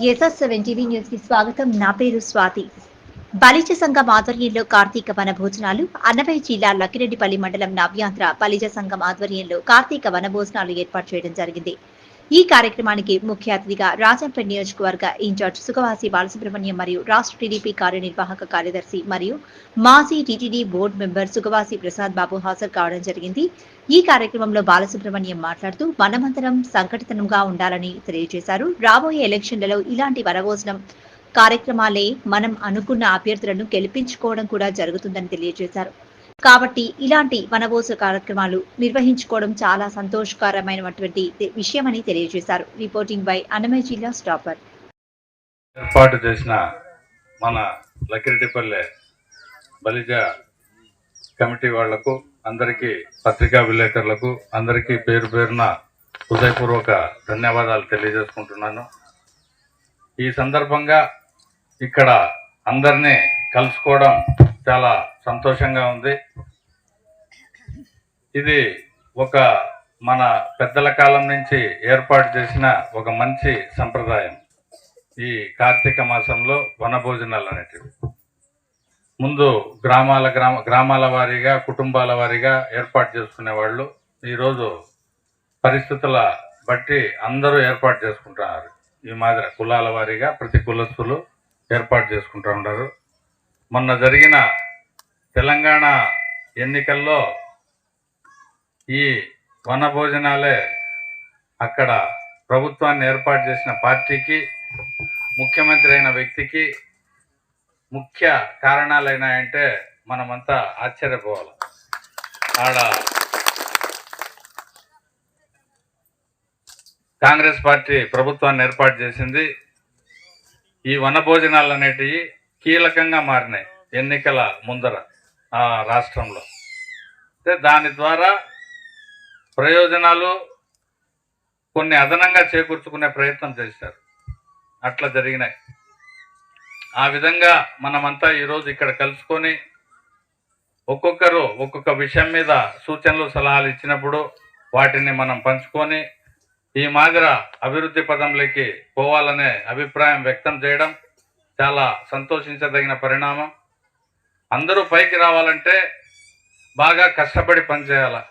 ఎస్ఆర్7 TV news కి స్వాగతం. నా పేరు స్వాతి. బలిజ సంఘం ఆధ్వర్యంలో కార్తీక వన భోజనాలు. అన్నమయ్య జిల్లా లక్కిరెడ్డిపల్లి మండలం నవ్యాంధ్ర బలిజ సంఘం ఆధ్వర్యంలో కార్తీక వన భోజనాలు ఏర్పాటు చేయడం జరిగింది. ఈ కార్యక్రమానికి ముఖ్య అతిథిగా రాజంపేట నియోజకవర్గ ఇన్ఛార్జ్ సుఖవాసి బాలసుబ్రహ్మణ్యం మరియు రాష్ట్ర టీడీపీ కార్యనిర్వాహక కార్యదర్శి మరియు మాజీ TTD board member Sukhavasi Prasad Babu హాజరు కావడం జరిగింది. ఈ కార్యక్రమంలో బాలసుబ్రహ్మణ్యం మాట్లాడుతూ మనమంతరం సంఘటితంగా ఉండాలని తెలియజేశారు. రాబోయే ఎలక్షన్లలో ఇలాంటి వనభోజనం కార్యక్రమాలే మనం అనుకున్న అభ్యర్థులను గెలిపించుకోవడం కూడా జరుగుతుందని తెలియజేశారు. కాబట్టి ఇలాంటి వనభోజన కార్యక్రమాలు నిర్వహించుకోవడం చాలా సంతోషకరమైనటువంటి విషయమని తెలియజేశారు. రిపోర్టింగ్ బై అన్నమయ్య జిల్లా స్టాపర్. ఏర్పాటు చేసిన మన లక్కిరెడ్డిపల్లె బలిజ కమిటీ వాళ్లకు అందరికీ, పత్రికా విలేకరులకు అందరికీ పేరు పేరున హృదయపూర్వక ధన్యవాదాలు తెలియజేసుకుంటున్నాను. ఈ సందర్భంగా ఇక్కడ అందరినీ కలుసుకోవడం చాలా సంతోషంగా ఉంది. ఇది ఒక మన పెద్దల కాలం నుంచి ఏర్పాటు చేసిన ఒక మంచి సంప్రదాయం. ఈ కార్తీక మాసంలో వనభోజనాలు అనేటివి ముందు గ్రామాల వారీగా, కుటుంబాల వారీగా ఏర్పాటు చేసుకునేవాళ్ళు. ఈరోజు పరిస్థితుల బట్టి అందరూ ఏర్పాటు చేసుకుంటున్నారు. ఈ మాదిరి కులాల వారీగా ప్రతి కులస్తులు ఏర్పాటు చేసుకుంటూ ఉన్నారు. మొన్న జరిగిన తెలంగాణ ఎన్నికల్లో ఈ వనభోజనాలే అక్కడ ప్రభుత్వాన్ని ఏర్పాటు చేసిన పార్టీకి, ముఖ్యమంత్రి అయిన వ్యక్తికి ముఖ్య కారణాలైనాయంటే మనమంతా ఆశ్చర్యపోవాలి. ఆడ కాంగ్రెస్ పార్టీ ప్రభుత్వాన్ని ఏర్పాటు చేసింది. ఈ వనభోజనాలు అనేటివి కీలకంగా మారినాయి ఎన్నికల ముందర ఆ రాష్ట్రంలో. దాని ద్వారా ప్రయోజనాలు కొన్ని అదనంగా చేకూర్చుకునే ప్రయత్నం చేశారు. అట్లా జరిగినాయి. ఆ విధంగా మనమంతా ఈరోజు ఇక్కడ కలుసుకొని ఒక్కొక్కరు ఒక్కొక్క విషయం మీద సూచనలు, సలహాలు ఇచ్చినప్పుడు వాటిని మనం పంచుకొని ఈ మాదిరి అభివృద్ధి పదంలోకి పోవాలనే అభిప్రాయం వ్యక్తం చేయడం చాలా సంతోషించదగిన పరిణామం. అందరూ పైకి రావాలంటే బాగా కష్టపడి పనిచేయాలి.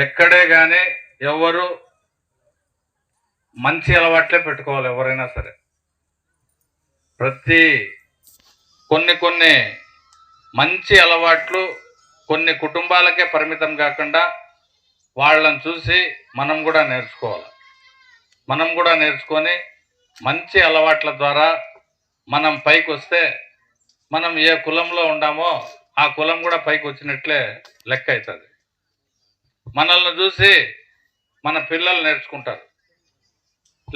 ఎక్కడే కానీ ఎవరు మంచి అలవాట్లే పెట్టుకోవాలి. ఎవరైనా సరే కొన్ని మంచి అలవాట్లు కొన్ని కుటుంబాలకే పరిమితం కాకుండా వాళ్ళని చూసి మనం కూడా నేర్చుకోవాలి. మనం కూడా నేర్చుకొని మంచి అలవాట్ల ద్వారా మనం పైకి వస్తే, మనం ఏ కులంలో ఉండామో ఆ కులం కూడా పైకి వచ్చినట్లే లెక్క అవుతుంది. మనల్ని చూసి మన పిల్లలు నేర్చుకుంటారు,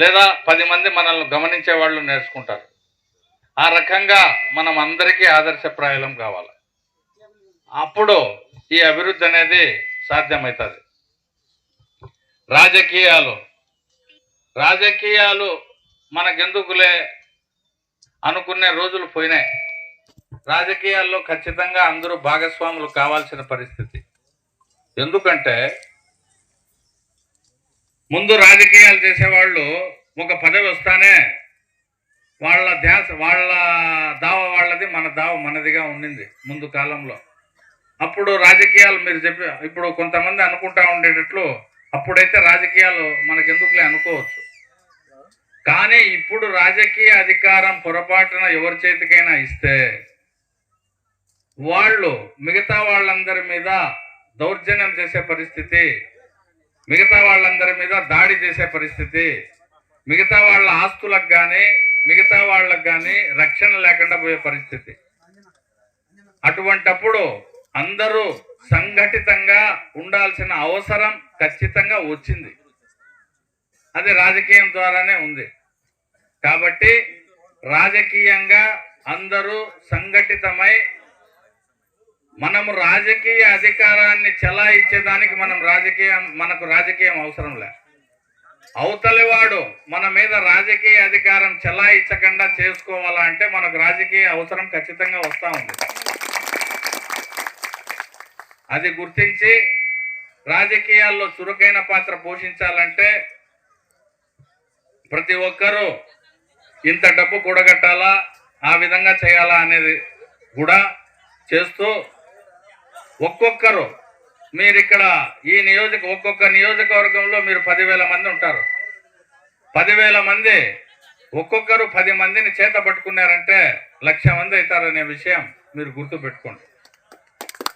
లేదా 10 మంది మనల్ని గమనించే వాళ్ళు నేర్చుకుంటారు. ఆ రకంగా మనం అందరికీ ఆదర్శప్రాయం కావాలి. అప్పుడు ఈ అభివృద్ధి అనేది సాధ్యమవుతుంది. రాజకీయాలు మనకెందుకులే అనుకునే రోజులు పోయినాయి. రాజకీయాల్లో ఖచ్చితంగా అందరూ భాగస్వాములు కావాల్సిన పరిస్థితి. ఎందుకంటే ముందు రాజకీయాలు చేసేవాళ్ళు ఒక పదవి వస్తానే వాళ్ళ దావ వాళ్ళది, మన దావ మనదిగా ఉండింది ముందు కాలంలో. అప్పుడు రాజకీయాలు మీరు ఇప్పుడు కొంతమంది అనుకుంటా ఉండేటట్లు అప్పుడైతే రాజకీయాలు మనకెందుకులే అనుకోవచ్చు. కానీ ఇప్పుడు రాజకీయ అధికారం పొరపాటున ఎవరి చేతికైనా ఇస్తే వాళ్ళు మిగతా వాళ్ళందరి మీద దౌర్జన్యం చేసే పరిస్థితి, మిగతా వాళ్ళందరి మీద దాడి చేసే పరిస్థితి, మిగతా వాళ్ళ ఆస్తులకు కానీ మిగతా వాళ్ళకు కానీ రక్షణ లేకుండా పోయే పరిస్థితి. అటువంటప్పుడు అందరూ సంఘటితంగా ఉండాల్సిన అవసరం ఖచ్చితంగా వచ్చింది. అది రాజకీయం ద్వారానే ఉంది. కాబట్టి రాజకీయంగా అందరూ సంఘటితమై మనము రాజకీయ అధికారాన్ని చెలాయించేదానికి మనకు రాజకీయం అవసరం లే. అవతలివాడు మన మీద రాజకీయ అధికారం చెలాయించకుండా చేసుకోవాలంటే మనకు రాజకీయ అవసరం ఖచ్చితంగా వస్తూ ఉంది. అది గుర్తించి రాజకీయాల్లో చురుకైన పాత్ర పోషించాలంటే ప్రతి ఒక్కరూ ఇంత డబ్బు కూడగట్టాలా, ఆ విధంగా చేయాలా అనేది కూడా చేస్తూ ఒక్కొక్కరు మీరు ఇక్కడ ఈ ఒక్కొక్క నియోజకవర్గంలో మీరు 10,000 మంది ఉంటారు. 10,000 మంది ఒక్కొక్కరు 10 మందిని చేత పట్టుకున్నారంటే 1,00,000 మంది అవుతారనే విషయం మీరు గుర్తుపెట్టుకోండి.